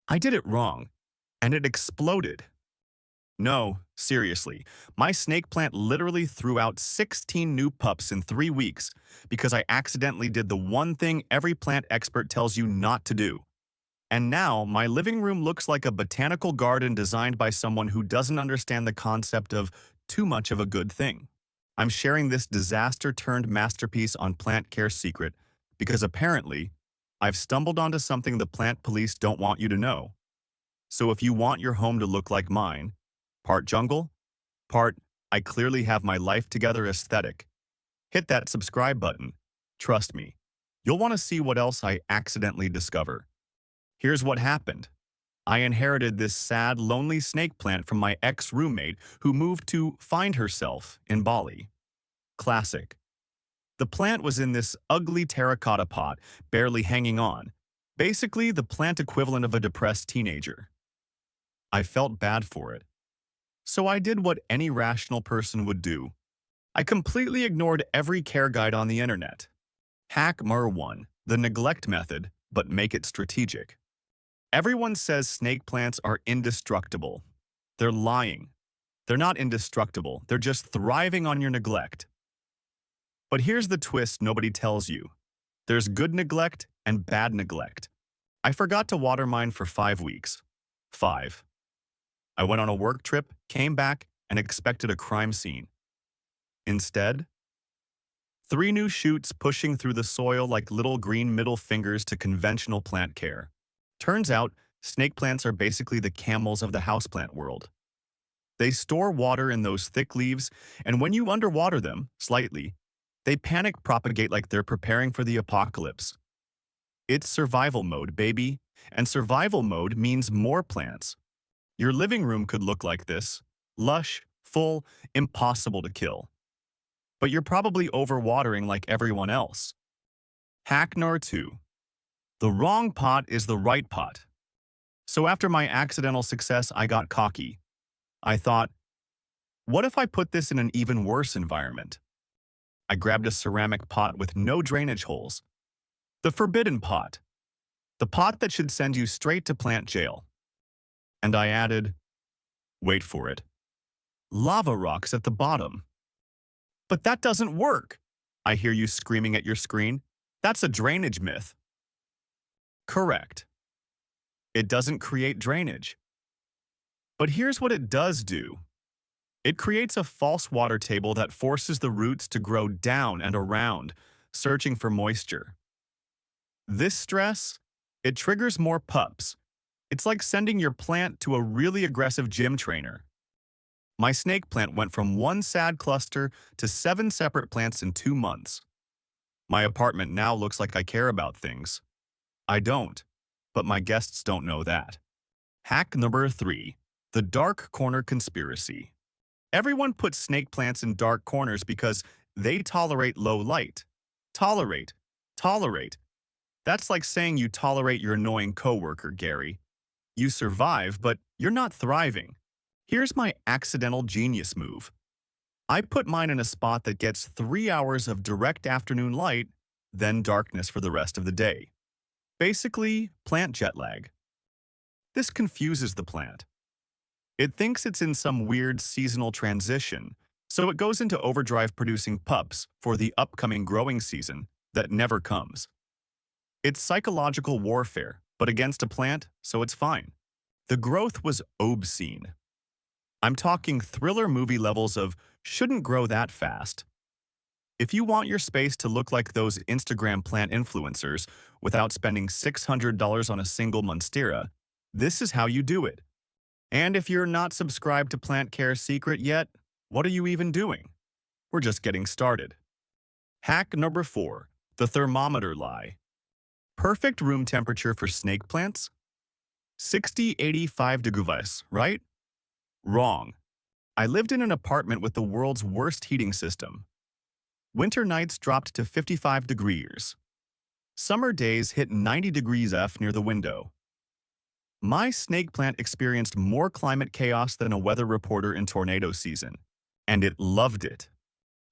I did it wrong, and it exploded. No, seriously, my snake plant literally threw out 16 new pups in 3 weeks because I accidentally did the one thing every plant expert tells you not to do. And now, my living room looks like a botanical garden designed by someone who doesn't understand the concept of too much of a good thing. I'm sharing this disaster-turned-masterpiece on Plant Care Secret because apparently, I've stumbled onto something the plant police don't want you to know. So if you want your home to look like mine, part jungle, part I clearly have my life together aesthetic, hit that subscribe button. Trust me, you'll want to see what else I accidentally discover. Here's what happened. I inherited this sad, lonely snake plant from my ex-roommate who moved to find herself in Bali. Classic. The plant was in this ugly terracotta pot, barely hanging on. Basically, the plant equivalent of a depressed teenager. I felt bad for it. So I did what any rational person would do. I completely ignored every care guide on the internet. Hack Mer 1, the neglect method, but make it strategic. Everyone says snake plants are indestructible. They're lying. They're not indestructible, they're just thriving on your neglect. But here's the twist nobody tells you. There's good neglect and bad neglect. I forgot to water mine for 5 weeks. 5. I went on a work trip, came back, and expected a crime scene. Instead, 3 new shoots pushing through the soil like little green middle fingers to conventional plant care. Turns out, snake plants are basically the camels of the houseplant world. They store water in those thick leaves, and when you underwater them, slightly, they panic propagate like they're preparing for the apocalypse. It's survival mode, baby, and survival mode means more plants. Your living room could look like this. Lush, full, impossible to kill. But you're probably overwatering like everyone else. Hack number 2. The wrong pot is the right pot. So after my accidental success, I got cocky. I thought, what if I put this in an even worse environment? I grabbed a ceramic pot with no drainage holes. The forbidden pot. The pot that should send you straight to plant jail. And I added, wait for it, lava rocks at the bottom. But that doesn't work, I hear you screaming at your screen. That's a drainage myth. Correct. It doesn't create drainage. But here's what it does do. It creates a false water table that forces the roots to grow down and around, searching for moisture. This stress, it triggers more pups. It's like sending your plant to a really aggressive gym trainer. My snake plant went from one sad cluster to 7 separate plants in 2 months. My apartment now looks like I care about things. I don't, but my guests don't know that. Hack number 3. The dark corner conspiracy. Everyone puts snake plants in dark corners because they tolerate low light. Tolerate. Tolerate. That's like saying you tolerate your annoying coworker, Gary. You survive, but you're not thriving. Here's my accidental genius move. I put mine in a spot that gets 3 hours of direct afternoon light, then darkness for the rest of the day. Basically, plant jet lag. This confuses the plant. It thinks it's in some weird seasonal transition, so it goes into overdrive producing pups for the upcoming growing season that never comes. It's psychological warfare, but against a plant, so it's fine. The growth was obscene. I'm talking thriller movie levels of shouldn't grow that fast. If you want your space to look like those Instagram plant influencers without spending $600 on a single monstera, this is how you do it. And if you're not subscribed to Plant Care Secret yet, what are you even doing? We're just getting started. Hack number 4. The thermometer lie. Perfect room temperature for snake plants? 60-85 degrees, right? Wrong. I lived in an apartment with the world's worst heating system. Winter nights dropped to 55 degrees. Summer days hit 90 degrees F near the window. My snake plant experienced more climate chaos than a weather reporter in tornado season, and it loved it.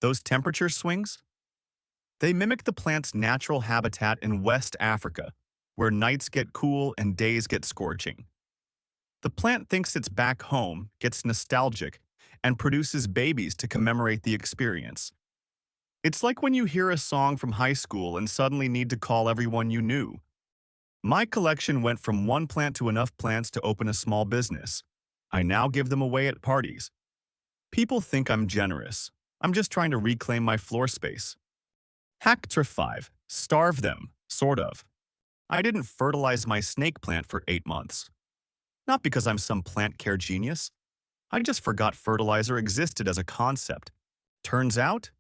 Those temperature swings? They mimic the plant's natural habitat in West Africa, where nights get cool and days get scorching. The plant thinks it's back home, gets nostalgic, and produces babies to commemorate the experience. It's like when you hear a song from high school and suddenly need to call everyone you knew. My collection went from one plant to enough plants to open a small business. I now give them away at parties. People think I'm generous. I'm just trying to reclaim my floor space. Hack trick 5. Starve them, sort of. I didn't fertilize my snake plant for 8 months. Not because I'm some plant care genius. I just forgot fertilizer existed as a concept. Turns out,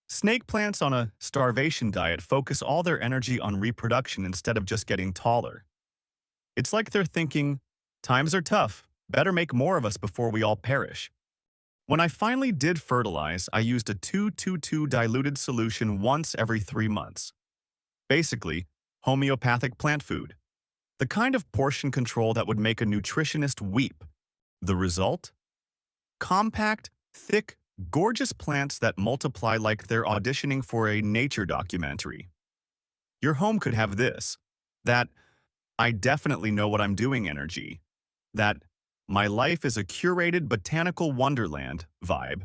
snake plants on a starvation diet focus all their energy on reproduction instead of just getting taller. It's like they're thinking, times are tough, better make more of us before we all perish. When I finally did fertilize, I used a 2-2-2 diluted solution once every 3 months. Basically, homeopathic plant food. The kind of portion control that would make a nutritionist weep. The result? Compact, thick, gorgeous plants that multiply like they're auditioning for a nature documentary. Your home could have this, that I definitely know what I'm doing energy, that my life is a curated botanical wonderland vibe,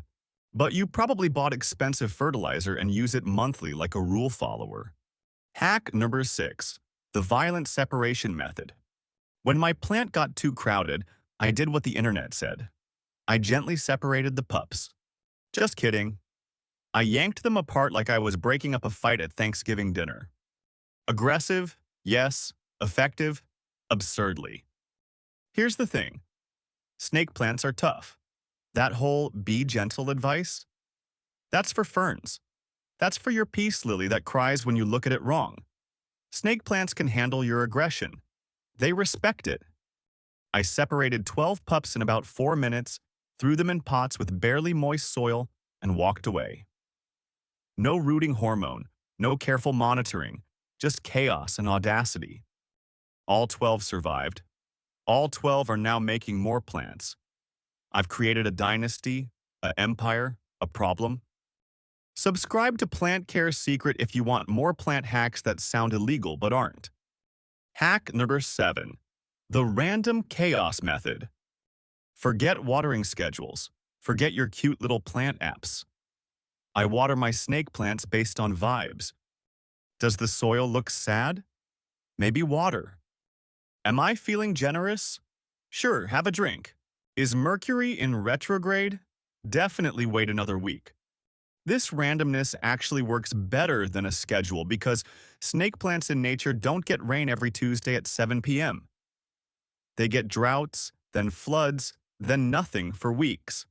but you probably bought expensive fertilizer and use it monthly like a rule follower. Hack number 6. The violent separation method. When my plant got too crowded, I did what the internet said. I gently separated the pups. Just kidding. I yanked them apart like I was breaking up a fight at Thanksgiving dinner. Aggressive, yes. Effective, absurdly. Here's the thing. Snake plants are tough. That whole be gentle advice? That's for ferns. That's for your peace lily that cries when you look at it wrong. Snake plants can handle your aggression. They respect it. I separated 12 pups in about 4 minutes, threw them in pots with barely moist soil, and walked away. No rooting hormone, no careful monitoring, just chaos and audacity. All 12 survived. All 12 are now making more plants. I've created a dynasty, an empire, a problem. Subscribe to Plant Care Secret if you want more plant hacks that sound illegal but aren't. Hack number 7. The random chaos method. Forget watering schedules. Forget your cute little plant apps. I water my snake plants based on vibes. Does the soil look sad? Maybe water. Am I feeling generous? Sure, have a drink. Is Mercury in retrograde? Definitely wait another week. This randomness actually works better than a schedule because snake plants in nature don't get rain every Tuesday at 7 p.m. They get droughts, then floods, then nothing for weeks.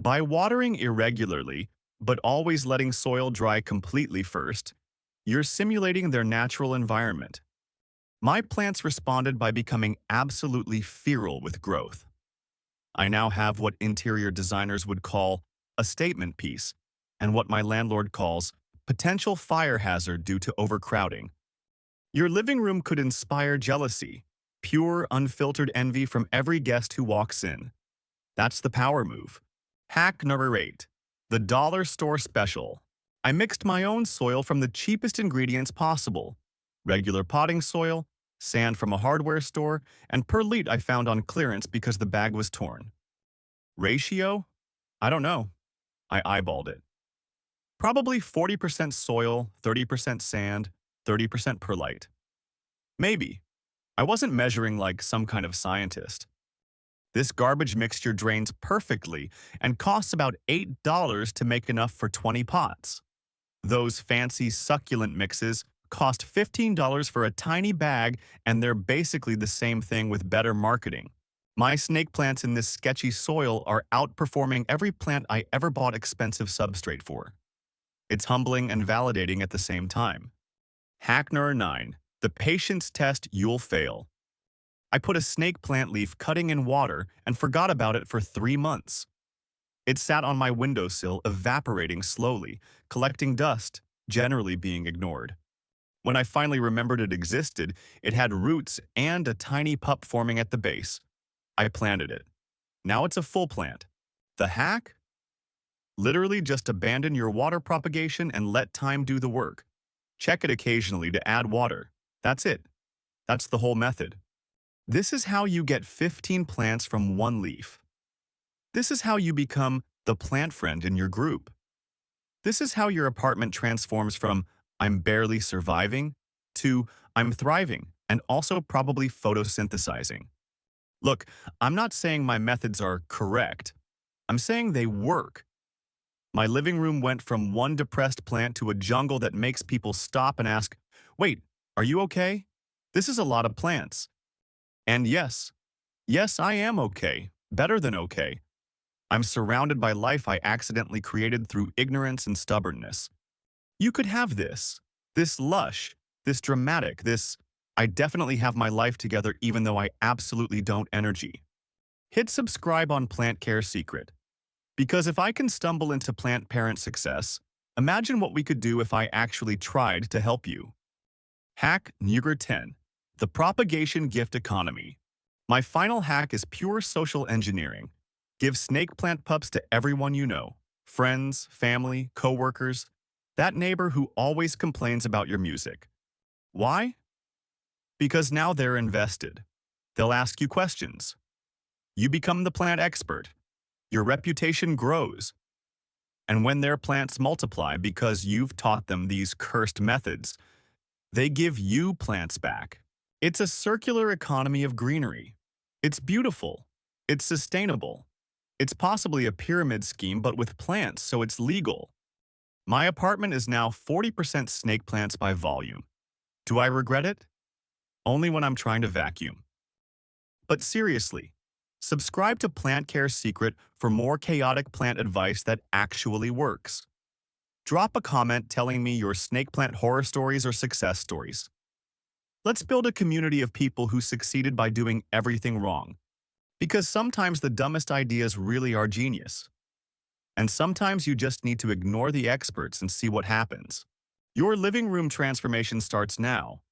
By watering irregularly, but always letting soil dry completely first, you're simulating their natural environment. My plants responded by becoming absolutely feral with growth. I now have what interior designers would call a statement piece, and what my landlord calls potential fire hazard due to overcrowding. Your living room could inspire jealousy, pure, unfiltered envy from every guest who walks in. That's the power move. Hack number 8. The dollar store special. I mixed my own soil from the cheapest ingredients possible. Regular potting soil, sand from a hardware store, and perlite I found on clearance because the bag was torn. Ratio? I don't know. I eyeballed it. Probably 40% soil, 30% sand, 30% perlite. Maybe. I wasn't measuring like some kind of scientist. This garbage mixture drains perfectly and costs about $8 to make enough for 20 pots. Those fancy succulent mixes cost $15 for a tiny bag, and they're basically the same thing with better marketing. My snake plants in this sketchy soil are outperforming every plant I ever bought expensive substrate for. It's humbling and validating at the same time. Hack number 9. The patience test you'll fail. I put a snake plant leaf cutting in water and forgot about it for 3 months. It sat on my windowsill, evaporating slowly, collecting dust, generally being ignored. When I finally remembered it existed, it had roots and a tiny pup forming at the base. I planted it. Now it's a full plant. The hack? Literally just abandon your water propagation and let time do the work. Check it occasionally to add water. That's it. That's the whole method. This is how you get 15 plants from one leaf. This is how you become the plant friend in your group. This is how your apartment transforms from "I'm barely surviving" to "I'm thriving" and also probably photosynthesizing. Look, I'm not saying my methods are correct. I'm saying they work. My living room went from one depressed plant to a jungle that makes people stop and ask, "Wait, are you okay? This is a lot of plants." And yes, I am okay. Better than okay. I'm surrounded by life I accidentally created through ignorance and stubbornness. You could have this lush, this dramatic, this "I definitely have my life together even though I absolutely don't" energy. Hit subscribe on Plant Care Secret. Because if I can stumble into plant parent success, imagine what we could do if I actually tried to help you. Hack Number 10. The Propagation Gift Economy. My final hack is pure social engineering. Give snake plant pups to everyone you know. Friends, family, coworkers. That neighbor who always complains about your music. Why? Because now they're invested. They'll ask you questions. You become the plant expert. Your reputation grows. And when their plants multiply because you've taught them these cursed methods, they give you plants back. It's a circular economy of greenery. It's beautiful. It's sustainable. It's possibly a pyramid scheme, but with plants, so it's legal. My apartment is now 40% snake plants by volume. Do I regret it? Only when I'm trying to vacuum. But seriously, subscribe to Plant Care Secret for more chaotic plant advice that actually works. Drop a comment telling me your snake plant horror stories or success stories. Let's build a community of people who succeeded by doing everything wrong. Because sometimes the dumbest ideas really are genius. And sometimes you just need to ignore the experts and see what happens. Your living room transformation starts now,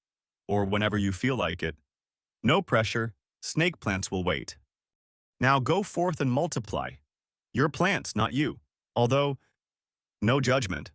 or whenever you feel like it. No pressure, snake plants will wait. Now go forth and multiply. Your plants, not you. Although, no judgment.